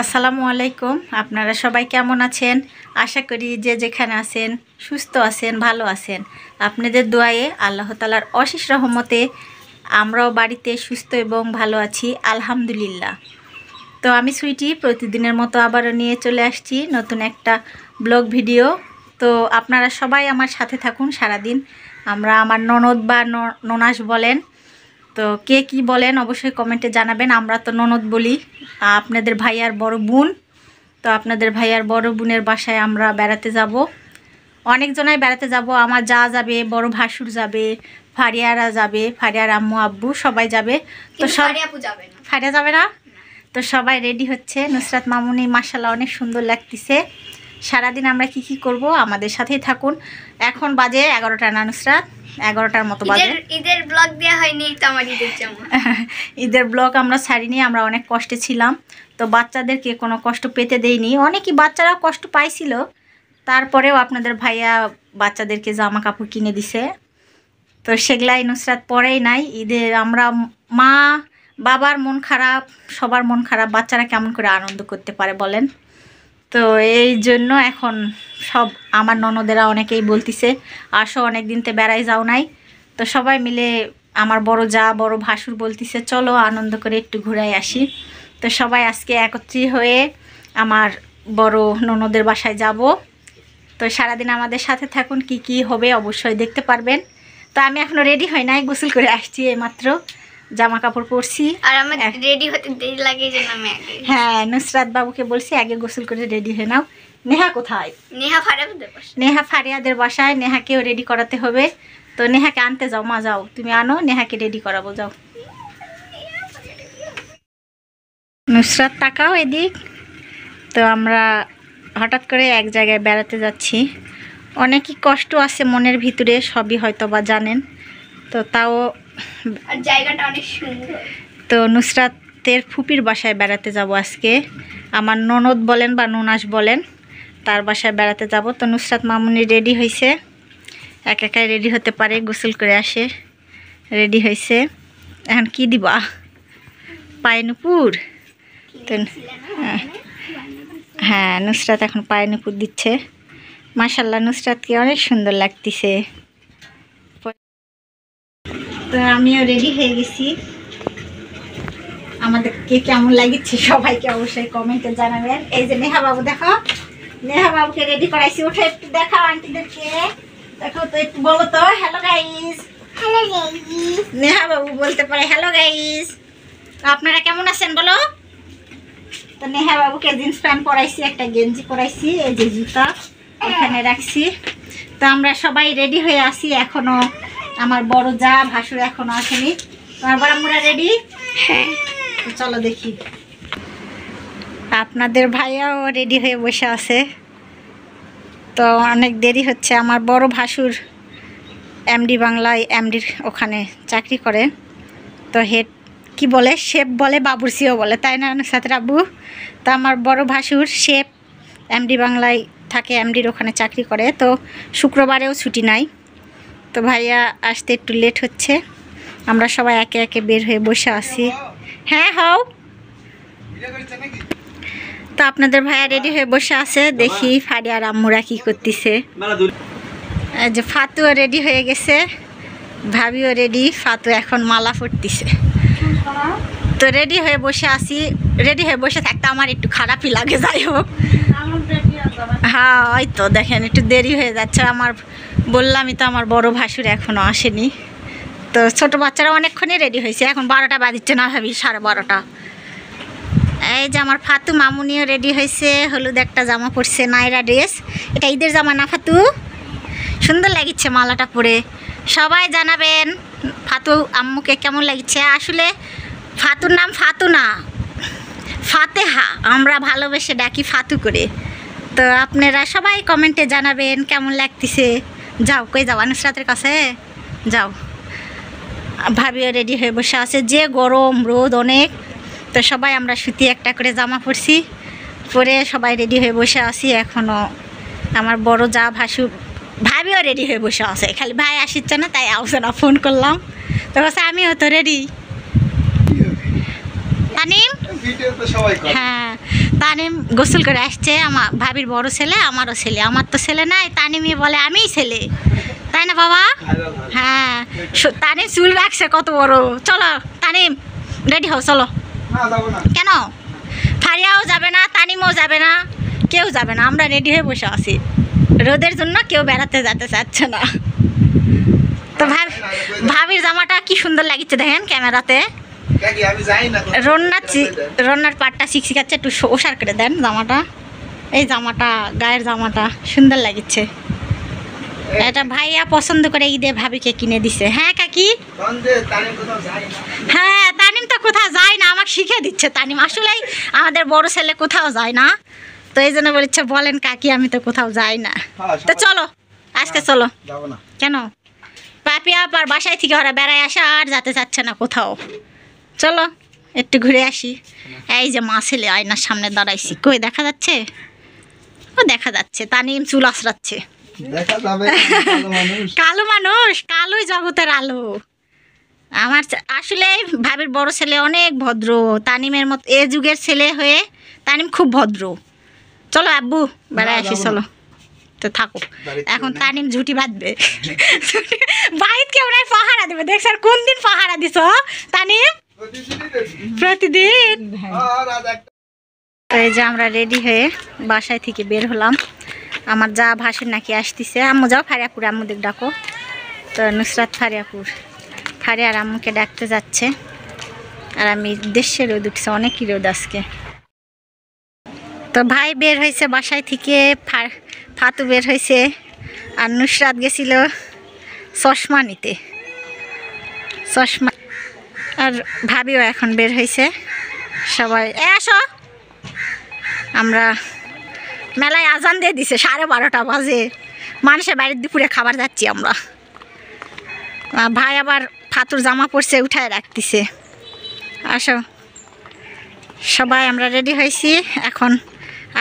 আসসালামু আলাইকুম। আপনারা সবাই কেমন আছেন? আশা করি যে যেখানে আছেন সুস্থ আছেন, ভালো আছেন। আপনাদের দোয়ায়ে আল্লাহ তাআলার অশেষ রহমতে আমরাও বাড়িতে সুস্থ এবং ভালো আছি, আলহামদুলিল্লাহ। তো আমি সুইটি প্রতিদিনের মতো আবারও নিয়ে চলে আসছি নতুন একটা ব্লগ ভিডিও। তো আপনারা সবাই আমার সাথে থাকুন সারাদিন। আমরা আমার ননদ বা ননাস বলেন, তো কে কি বলেন অবশ্যই কমেন্টে জানাবেন। আমরা তো ননদ বলি, আপনাদের ভাইয়ার বড় বোন। তো আপনাদের ভাইয়ার বড় বোনের বাসায় আমরা বেড়াতে যাব, অনেকজনাই বেড়াতে যাব। আমার যা যাবে, বড় ভাসুর যাবে, ফারিয়ারা যাবে, ফারিয়ার আম্মু আব্বু সবাই যাবে। তো ফারিয়া যাবে না। তো সবাই রেডি হচ্ছে। নুসরাত মামুনি মাশাআল্লাহ অনেক সুন্দর লাগতেছে। সারাদিন আমরা কি করব আমাদের সাথেই থাকুন। এখন বাজে 11টা না নুসরাত? 11টার মতো বাজে। ঈদের ব্লগ দেওয়া হয়নি তো আমার ঈদের জামা। ঈদের ব্লগ আমরা ছাড়িনি, আমরা অনেক কষ্টে ছিলাম। তো বাচ্চাদেরকে কোনো কষ্ট পেতে দেইনি। অনেকই বাচ্চারা কষ্ট পাইছিল, তারপরেও আপনাদের ভাইয়া বাচ্চাদেরকে জামা কাপড় কিনে দিছে। তো সেগুলাই নুসরাত পরেই নাই। ঈদের আমরা মা বাবার মন খারাপ, সবার মন খারাপ, বাচ্চারা কেমন করে আনন্দ করতে পারে বলেন? তো এই জন্য এখন সব আমার ননদেরা অনেকেই বলতিছে আসো, অনেক দিনতে বেড়াই যাও নাই। তো সবাই মিলে আমার বড় যা বড় ভাসুর বলতিছে চলো আনন্দ করে একটু ঘুরাই আসি। তো সবাই আজকে একত্রিত হয়ে আমার বড় ননদের বাসায় যাব। তো সারাদিন আমাদের সাথে থাকুন, কি হবে অবশ্যই দেখতে পারবেন। তো আমি এখনও রেডি হই নাই, গোসল করে আসছি এইমাত্র, জামা কাপড় পরছি। আর আমার রেডি হতে দেরি লাগে যে আমি আগে। হ্যাঁ, নুসরাত বাবুকে বলছি আগে গোসল করে রেডি হয়ে নাও। নেহা কোথায়? নেহা ফারিয়াদের বাসায়। নেহাকেও রেডি করাতে হবে। তো নেহাকে আনতে যাও, মা যাও, তুমি আনো, নেহাকে রেডি করাবো, যাও। নুসরাত তাকাও এদিক। তো আমরা হঠাৎ করে এক জায়গায় বেড়াতে যাচ্ছি। অনেকই কষ্ট আছে মনের ভিতরে, সবই হয়তো বা জানেন। তো তাও জায়গাটা অনেক সুন্দর। তো নুসরাতের ফুপির বাসায় বেড়াতে যাব আজকে। আমার ননদ বলেন বা ননাস বলেন, তার বাসায় বেড়াতে যাব। তো নুসরাত মামুনি রেডি হয়েছে, একাই রেডি হতে পারে, গোসল করে আসে, রেডি হয়েছে। এখন কি দিবা? পায়ে নুপুর? তো হ্যাঁ, নুসরাত এখন পায়ে নুপুর দিচ্ছে। মাশাআল্লাহ, নুসরাতকে অনেক সুন্দর লাগতেছে। তো আমিও রেডি হয়ে গেছি। আমাদেরকে কেমন লাগছে সবাইকে অবশ্যই কমেন্টে জানাবেন। এই যে নেহা বাবু, দেখো নেহা বাবুকে রেডি করাইছি, উঠে একটু দেখাও আন্টিদেরকে, দেখো তো, একটু বলো তো hello guys. Hello guys. Neha বাবু বলতে পারে হ্যালো গাইস। আপনারা কেমন আছেন বলো? তো নেহা বাবুকে জিন্স প্যান্ট পরাইছি, একটা গেঞ্জি পরাইছি, এই যে জুতা এখানে রাখছি। তো আমরা সবাই রেডি হয়ে আসি। এখনো আমার বড় যা ভাসুর এখনো আসেনি। তোমার আমরা রেডি? হ্যাঁ। তো চলো দেখি। আপনাদের ভাইয়াও রেডি হয়ে বসে আছে। তো অনেক দেরি হচ্ছে। আমার বড় ভাসুর এমডি বাংলায়, এমডির ওখানে চাকরি করে। তো হেড কি বলে, শেফ বলে, বাবুর্চিও বলে, তাই না সাথে আব্বু? তো আমার বড় ভাসুর শেফ, এমডি বাংলায় থাকে, এমডির ওখানে চাকরি করে। তো শুক্রবারেও ছুটি নাই। তো ভাইয়া আসতে একটু লেট হচ্ছে। আমরা সবাই একে একে বের হয়ে বসে আছি। হ্যাঁ হও। তো আপনাদের ভাইয়া রেডি হয়ে বসে আছে। দেখি ফারিয়ার আম্মুরা কি করতেছে। যে ফাতুও রেডি হয়ে গেছে, ভাবিও রেডি। ফাতু এখন মালা পরতেছে। তো রেডি হয়ে বসে আছি। রেডি হয়ে বসে থাকতে আমার একটু খারাপই লাগে, যাই হোক। হ্যাঁ, ওই তো দেখেন একটু দেরি হয়ে যাচ্ছে। আমার বললামই তো আমার বড় ভাসুর এখনও আসেনি। তো ছোট বাচ্চারা অনেকক্ষণই রেডি হয়েছে, এখন 12টা বাজিচ্ছে না ভাবি, 12:30। এই যে আমার ফাতু মামুনিও রেডি হয়েছে, হলুদ একটা জামা পরছে, নাইরা ড্রেস। এটা ঈদের জামা না ফাতু? সুন্দর লাগিচ্ছে মালাটা পরে। সবাই জানাবেন ফাতু আম্মুকে কেমন লাগছে। আসলে ফাতুর নাম ফাতু না, ফাতেহা, আমরা ভালোবেসে ডাকি ফাতু করে। তো আপনারা সবাই কমেন্টে জানাবেন কেমন লাগতেছে। যাও, কই যাও? নুসরাতের কাছে যাও। ভাবিও রেডি হয়ে বসে আছে, যে গরম রোদ অনেক। তো সবাই আমরা সুতি একটা করে জামা পরছি, পরে সবাই রেডি হয়ে বসে আছি। এখনও আমার বড় যা ভাসুর ভাবিও রেডি হয়ে বসে আছে, খালি ভাই আসছে না, তাই আসছে না, ফোন করলাম। তো বলছে আমিও তো রেডি। তানিম? হ্যাঁ, তানিম গোসল করে আসছে, আমার ভাবির বড় ছেলে, আমারও ছেলে। আমার তো ছেলে নাই, তানিমই বলে আমিই ছেলে, তাই না বাবা? হ্যাঁ, তানিম চুল রাখছে কত বড়। চলো তানিম রেডি হও, চলো। কেন? ফারিয়াও যাবে না, তানিমও যাবে না, কেউ যাবে না, আমরা রেডি হয়ে বসে আছি। রোদের জন্য কেউ বেড়াতে যেতে চাচ্ছে না। তো ভাবির জামাটা কি সুন্দর লাগছে দেখেন ক্যামেরাতে। রন্নার পাটটা শিখছে, একটু ওষার করে দেন জামাটা। এই জামাটা, গায়ের জামাটা সুন্দর লাগছে। এটা ভাইয়া পছন্দ করে ঈদে ভাবিকে কিনে দিছে। হ্যাঁ কাকি? হ্যাঁ, তানিম তো কোথাও যায় না, আমাকে শিখে দিচ্ছে তানিম। আসলেই আমাদের বড় ছেলে কোথাও যায় না, তো এই জন্য বলছে বলেন কাকি আমি তো কোথাও যাই না। তো চলো আজকে চলো। কেন? পাপিয়া আর বাসায় থেকে ওরা বেড়ায় আসা আর যেতে চাচ্ছে না কোথাও। চলো একটু ঘুরে আসি। এই যে মা ছেলে আয়নার সামনে দাঁড়াইছি, কই দেখা যাচ্ছে? ও দেখা যাচ্ছে, তানিম চুল আঁচড়াচ্ছে। কালো মানুষ, কালোই জগতের আলো। আমার আসলে ভাবির বড় ছেলে অনেক ভদ্র, তানিমের মতো এ যুগের ছেলে হয়ে তানিম খুব ভদ্র। চলো আব্বু বেড়ায় আসি, চলো। তো থাকো, এখন তানিম ঝুটি বাঁধবে। বাইত কেউ নাই, পাহারা দেবে। দেখছ কোন দিন পাহারা দিছ তানিম? প্রতিদিন। এই যে আমরা রেডি হয়ে বাসায় থেকে বের হলাম। আমার যা ভাসুর নাকি আসতেছে। আম্মু যাও ফারিয়াপুর, আম্মুদের ডাকো। তো নুসরাত ফারিয়াপুর, ফারিয়ার আম্মুকে ডাকতে যাচ্ছে। আর আমি দেশে রোদ উঠছে, অনেকই রোদ আজকে। তো ভাই বের হয়েছে বাসায় থেকে, ফাতু বের হয়েছে, আর নুসরাত গেছিল চশমা নিতে, চশমা। আর ভাবিও এখন বের হয়েছে। সবাই আসো, আমরা মেলায় আজান দিয়ে দিছে, 12:30 বাজে। মানুষের বাড়ির দুপুরে খাবার যাচ্ছি আমরা। ভাই আবার ফাতুর জামা পরছে, উঠায় রাখতেছে। আসো সবাই, আমরা রেডি হয়েছি, এখন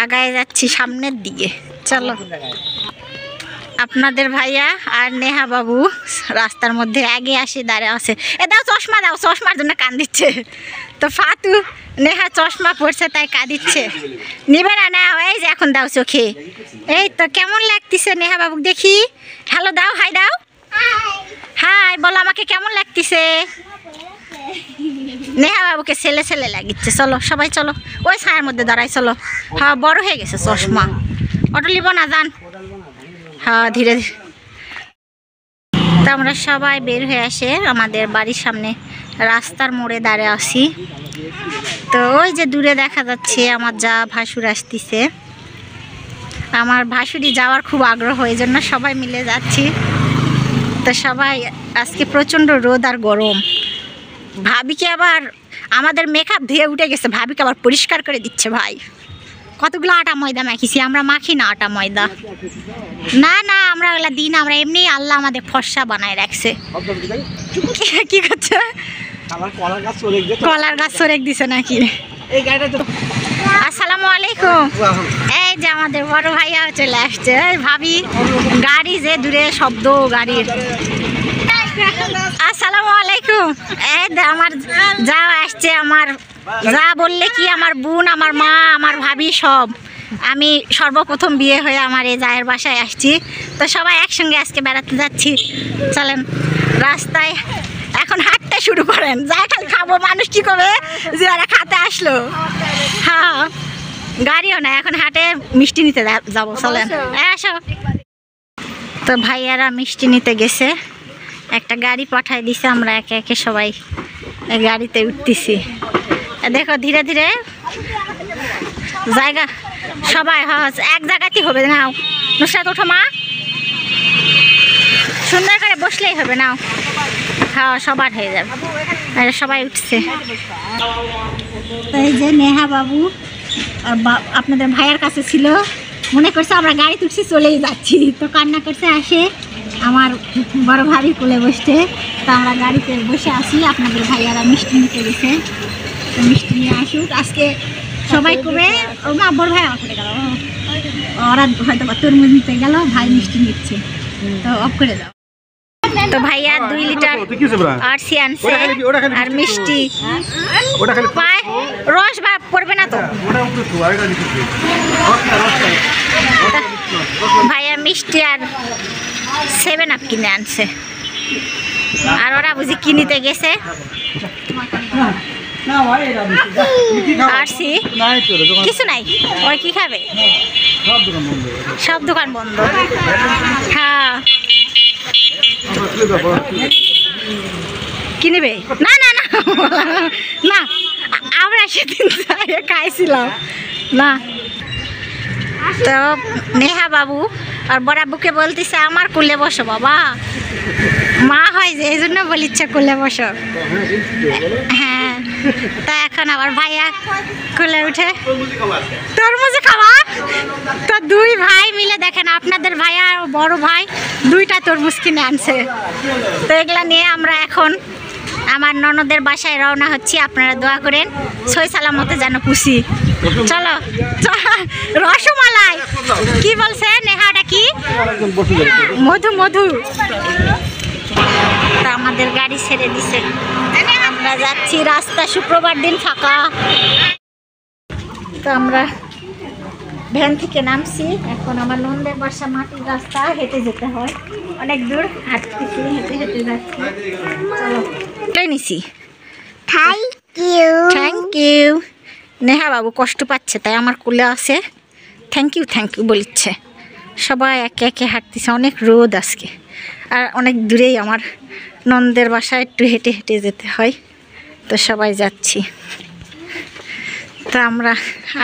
আগায় যাচ্ছি সামনের দিকে। চলো। আপনাদের ভাইয়া আর নেহা বাবু রাস্তার মধ্যে আগে আসি দাঁড়িয়ে আছে। এ দাও চশমা দাও, চশমার জন্য কান দিচ্ছে। তো ফাতু নেহা চশমা পড়ছে তাই কাঁদিচ্ছে, নিবে না। না এই যে এখন দাও চোখে। এই তো কেমন লাগতেছে নেহা বাবু দেখি? হ্যালো দাও, হাই দাও, হাই বলো আমাকে কেমন লাগতেছে? নেহা বাবুকে ছেলে ছেলে লাগিচ্ছে। চলো সবাই চলো, ওই ছায়ার মধ্যে দাঁড়াই। চলো। হ্যাঁ বড় হয়ে গেছে চশমা, অটো লিব না যান। হ্যাঁ ধীরে ধীরে। তো আমরা সবাই বের হয়ে আসে আমাদের বাড়ির সামনে রাস্তার মোড়ে দাঁড়িয়ে আসি। তো ওই যে দূরে দেখা যাচ্ছে আমার যা ভাসুর আসতেছে। আমার ভাসুরি যাওয়ার খুব আগ্রহ, এই জন্য সবাই মিলে যাচ্ছি। তো সবাই, আজকে প্রচণ্ড রোদ আর গরম। ভাবিকে আবার আমাদের মেকআপ ধুয়ে উঠে গেছে, ভাবিকে আবার পরিষ্কার করে দিচ্ছে ভাই। কতগুলো আটা ময়দা মাখিছি, আমরা মাখি না আটা ময়দা, না না আমরা ওগুলা দিই না। আমরা এমনি আল্লাহ আমাদের ফর্সা বানায় রাখছে। কি করছে? কলার গাছ সরেক দিছে নাকি? আসসালামু আলাইকুম। এই যে আমাদের বড় ভাইয়া চলে আসছে। ভাবি গাড়ি যে দূরে শব্দ গাড়ির। আসসালামু আলাইকুম। এই আমার যা আসছে, আমার যা বললে কি আমার বোন, আমার মা, আমার ভাবি সব। আমি সর্বপ্রথম বিয়ে হয়ে আমার এই জায়ের বাসায় আসছি। তো সবাই একসঙ্গে আজকে বেড়াতে যাচ্ছি। চলেন রাস্তায় এখন হাঁটতে শুরু করেন। যা খালি খাবো, মানুষ কি করবে যে ওরা খাতে আসলো। হ্যাঁ গাড়িও না, এখন হাটে মিষ্টি নিতে যাবো। চলেন আসো। তো ভাইয়ারা মিষ্টি নিতে গেছে, একটা গাড়ি পাঠাই দিছে। আমরা একে একে সবাই গাড়িতে উঠতেছি। দেখো ধীরে ধীরে জায়গা সবাই এক জায়গাতেই হবে। নাও নুসরাত ওঠো মা, সুন্দর করে বসলেই হবে। নাও হ্যাঁ সবার হয়ে যাবে। সবাই উঠছে। এই যে নেহা বাবু আপনাদের ভাইয়ার কাছে ছিল, মনে করছে আমরা গাড়ি তুলছি চলেই যাচ্ছি। তো কান্না করছে, আসে আমার বড় ভাবি কোলে বসতে। তো আমরা গাড়িতে বসে আসি, আপনাদের ভাইয়ারা মিষ্টি নিতে গেছে। তো মিষ্টি নিয়ে আসুক। আজকে সবাই করে মা বড় ভাই অফ করে গেল, ওরা হয়তো তরমুজ নিতে গেল, ভাই মিষ্টি নিচ্ছে। তো অফ করে দাও। তো ভাইয়া 2 লিটার আরসি আনছে আর মিষ্টি পায় রস বা পড়বে না তো ভাইয়া মিষ্টি আর 7 আপ কিনে আনছে আর ওরা বুঝি কিনিতে গেছে আরসি কিছু নাই ওই কি খাবে সব দোকান বন্ধ হ্যাঁ কিনবে না না না না আমরা সেদিন খাইছিলাম না তো নেহা বাবু আর বড়াবুকে বলতেছে আমার কুলে বসো বাবা মা হয় যে এই জন্য বলিচ্ছে কুলে বসো হ্যাঁ তা এখন আবার ভাইয়া কুলে উঠে তরমুজ খাওয়া তো 2 ভাই মিলে দেখেন আপনাদের ভাইয়া আর বড় ভাই 2টা তরমুজ কিনে আনছে তো এগুলা নিয়ে আমরা এখন আমার ননদের বাসায় রওনা হচ্ছি আপনারা দোয়া করেন সই সালামতে যেন পুষি চলো রসমালাই কি বলছে নেহাটা কি মধু মধু তা আমাদের গাড়ি ছেড়ে দিছে আমরা যাচ্ছি রাস্তা শুক্রবার দিন ফাঁকা তো আমরা ভ্যান থেকে নামছি এখন আমার নন্দের বাসা মাটির রাস্তা হেঁটে যেতে হয় অনেক দূর হাঁটতেছি হেঁটে হেঁটে যাচ্ছি চলো এটাই নিছি থ্যাংক ইউ নেহা বাবু কষ্ট পাচ্ছে তাই আমার কোলে আছে থ্যাংক ইউ বলিচ্ছে সবাই একে একে হাঁটতেছে অনেক রোদ আজকে আর অনেক দূরেই আমার নন্দের বাসায় একটু হেঁটে হেঁটে যেতে হয় তো সবাই যাচ্ছি তো আমরা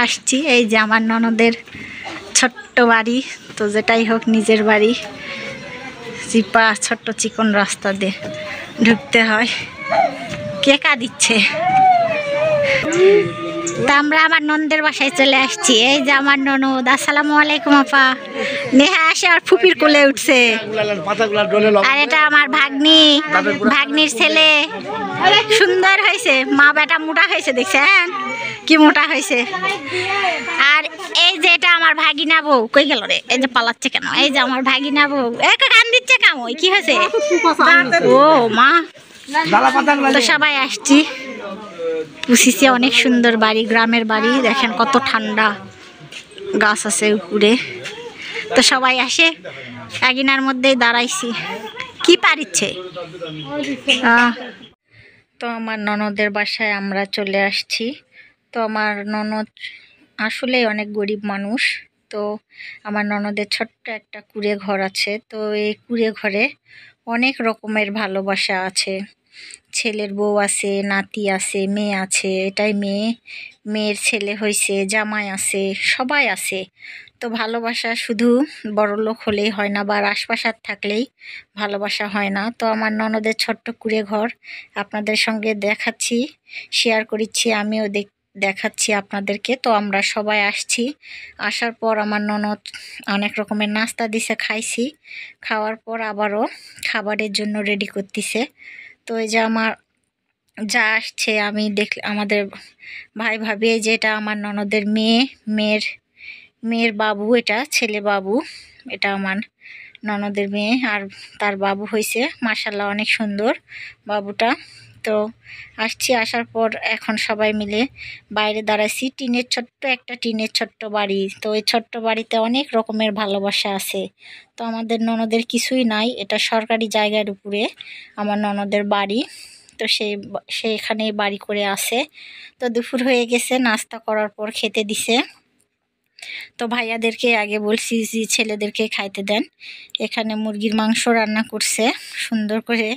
আসছি এই যে আমার ননদের ছোট্ট বাড়ি তো যেটাই হোক নিজের বাড়ি চিপা ছোট্ট চিকন রাস্তা দিয়ে ঢুকতে হয় কে কা দিচ্ছে তা আমরা আমার ননদের বাসায় চলে আসছি এই যে আমার ননদ আসসালামু আলাইকুম আপা নেহা আসে আর ফুপির কোলে উঠছে আর এটা আমার ভাগ্নির ছেলে সুন্দর হয়েছে মা বেটা মোটা হয়েছে দেখছেন কি মোটা হয়েছে আর এই যে এটা আমার ভাগিনা বউ কই গেল রে এই যে পালাচ্ছে কেন এই যে আমার ভাগিনা বউ কান দিচ্ছে কেমন কি হয়েছে ও মা তো সবাই আসছি পুষিছে অনেক সুন্দর বাড়ি গ্রামের বাড়ি দেখেন কত ঠান্ডা গাছ আছে উপরে তো সবাই আসে আঙিনার মধ্যেই দাঁড়াইছি কি পারিচ্ছে তো আমার ননদের বাসায় আমরা চলে আসছি তো আমার ননদ আসলে অনেক গরিব মানুষ তো আমার ননদের ছোট্ট একটা কুঁড়ে ঘর আছে তো এই কুঁড়ে ঘরে অনেক রকমের ভালোবাসা আছে ছেলের বউ আছে নাতি আছে মেয়ে আছে এটাই মেয়ের ছেলে হয়েছে জামাই আছে সবাই আছে তো ভালোবাসা শুধু বড়লোক হলেই হয় না বা আশপাশার থাকলেই ভালোবাসা হয় না তো আমার ননদের ছোট্ট কুঁড়ে ঘর আপনাদের সঙ্গে দেখাচ্ছি শেয়ার করেছি আমিও দেখাচ্ছি আপনাদেরকে তো আমরা সবাই আসছি আসার পর আমার ননদ অনেক রকমের নাস্তা দিছে খাইছি খাওয়ার পর আবারও খাবারের জন্য রেডি করতেছে তো এই যে আমার যা আসছে আমি আমাদের ভাই ভাবি যে এটা আমার ননদের মেয়ের বাবু এটা ছেলে বাবু এটা আমার ননদের মেয়ে আর তার বাবু হয়েছে মাশাআল্লাহ অনেক সুন্দর বাবুটা তো আসছি আসার পর এখন সবাই মিলে বাইরে দাঁড়াইছি টিনের ছোট্ট বাড়ি তো এই ছোট্ট বাড়িতে অনেক রকমের ভালোবাসা আছে তো আমাদের ননদের কিছুই নাই এটা সরকারি জায়গার উপরে আমার ননদের বাড়ি তো সেখানে বাড়ি করে আছে তো দুপুর হয়ে গেছে নাস্তা করার পর খেতে দিছে তো ভাইয়াদেরকে আগে বলছি যে ছেলেদেরকে খাইতে দেন এখানে মুরগির মাংস রান্না করছে সুন্দর করে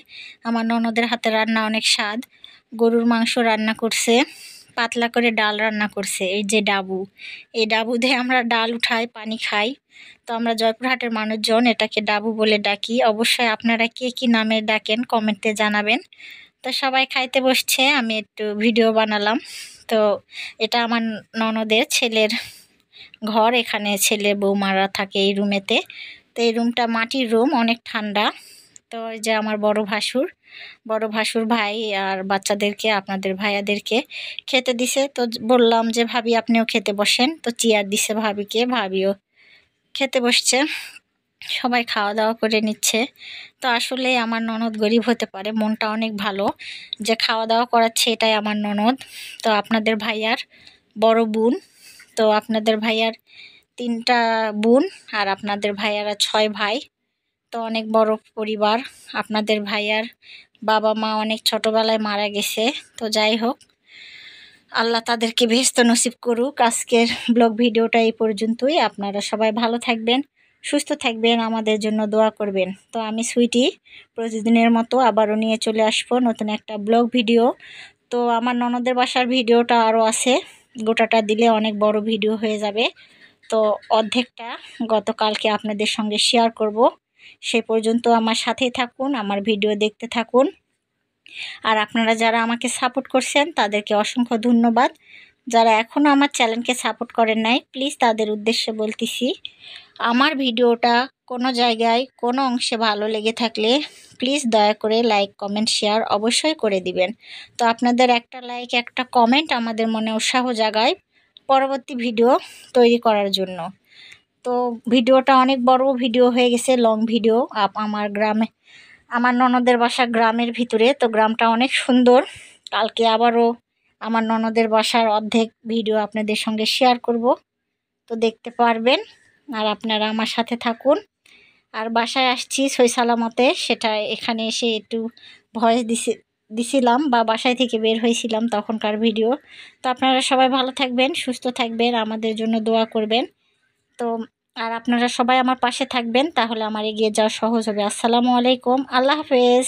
আমার ননদের হাতে রান্না অনেক স্বাদ গরুর মাংস রান্না করছে পাতলা করে ডাল রান্না করছে এই যে ডাবু এই ডাবু দিয়ে আমরা ডাল উঠাই পানি খাই তো আমরা জয়পুরহাটের মানুষজন এটাকে ডাবু বলে ডাকি অবশ্যই আপনারা কে কি নামে ডাকেন কমেন্টে জানাবেন তো সবাই খাইতে বসছে আমি একটু ভিডিও বানালাম তো এটা আমার ননদের ছেলের ঘর এখানে ছেলে বৌমারা থাকে এই রুমেতে তো এই রুমটা মাটির রুম অনেক ঠান্ডা তো এই যে আমার বড় ভাসুর ভাই আর বাচ্চাদেরকে আপনাদের ভাইয়াদেরকে খেতে দিছে তো বললাম যে ভাবি আপনিও খেতে বসেন তো চেয়ার দিছে ভাবিকে ভাবিও খেতে বসছে সবাই খাওয়া দাওয়া করে নিচ্ছে। তো আসলে আমার ননদ গরিব হতে পারে, মনটা অনেক ভালো যে খাওয়া দাওয়া করাচ্ছে, এটাই আমার ননদ। তো আপনাদের ভাইয়ার বড় বোন, তো আপনাদের ভাইয়ার 3টা বোন আর আপনাদের ভাইয়ারা 6 ভাই। তো অনেক বড় পরিবার। আপনাদের ভাইয়ার বাবা মা অনেক ছোটবেলায় মারা গেছে। তো যাই হোক, আল্লাহ তাদেরকে বেহেশত নসিব করুক। আজকের ব্লগ ভিডিওটা এই পর্যন্তই। আপনারা সবাই ভালো থাকবেন, সুস্থ থাকবেন, আমাদের জন্য দোয়া করবেন। তো আমি সুইটি প্রতিদিনের মতো আবারও নিয়ে চলে আসবো নতুন একটা ব্লগ ভিডিও। তো আমার ননদের বাসার ভিডিওটা আরও আছে, গোটাটা দিলে অনেক বড় ভিডিও হয়ে যাবে। তো অর্ধেকটা গতকালকে আপনাদের সঙ্গে শেয়ার করব। সে পর্যন্ত আমার সাথেই থাকুন, আমার ভিডিও দেখতে থাকুন। আর আপনারা যারা আমাকে সাপোর্ট করছেন তাদেরকে অসংখ্য ধন্যবাদ। যারা এখনও আমার চ্যানেলকে সাপোর্ট করেন নাই, প্লিজ তাদের উদ্দেশ্যে বলতেছি, আমার ভিডিওটা কোনো জায়গায় কোনো অংশে ভালো লেগে থাকলে প্লিজ দয়া করে লাইক কমেন্ট শেয়ার অবশ্যই করে দিবেন। তো আপনাদের একটা লাইক একটা কমেন্ট আমাদের মনে উৎসাহ জাগায় পরবর্তী ভিডিও তৈরি করার জন্য। তো ভিডিওটা অনেক বড় ভিডিও হয়ে গেছে, লং ভিডিও। আমার গ্রামে, আমার ননদের বাসা গ্রামের ভিতরে, তো গ্রামটা অনেক সুন্দর। কালকে আবারও আমার ননদের বাসার অর্ধেক ভিডিও আপনাদের সঙ্গে শেয়ার করব, তো দেখতে পারবেন। আর আপনারা আমার সাথে থাকুন। আর বাসায় আসছি সই সালামতে, সেটা এখানে এসে একটু ভয়েস দিছিলাম বা বাসায় থেকে বের হয়েছিলাম তখনকার ভিডিও। তো আপনারা সবাই ভালো থাকবেন, সুস্থ থাকবেন, আমাদের জন্য দোয়া করবেন। তো আর আপনারা সবাই আমার পাশে থাকবেন, তাহলে আমার এগিয়ে যাওয়া সহজ হবে। আসসালামু আলাইকুম, আল্লাহ হাফেজ।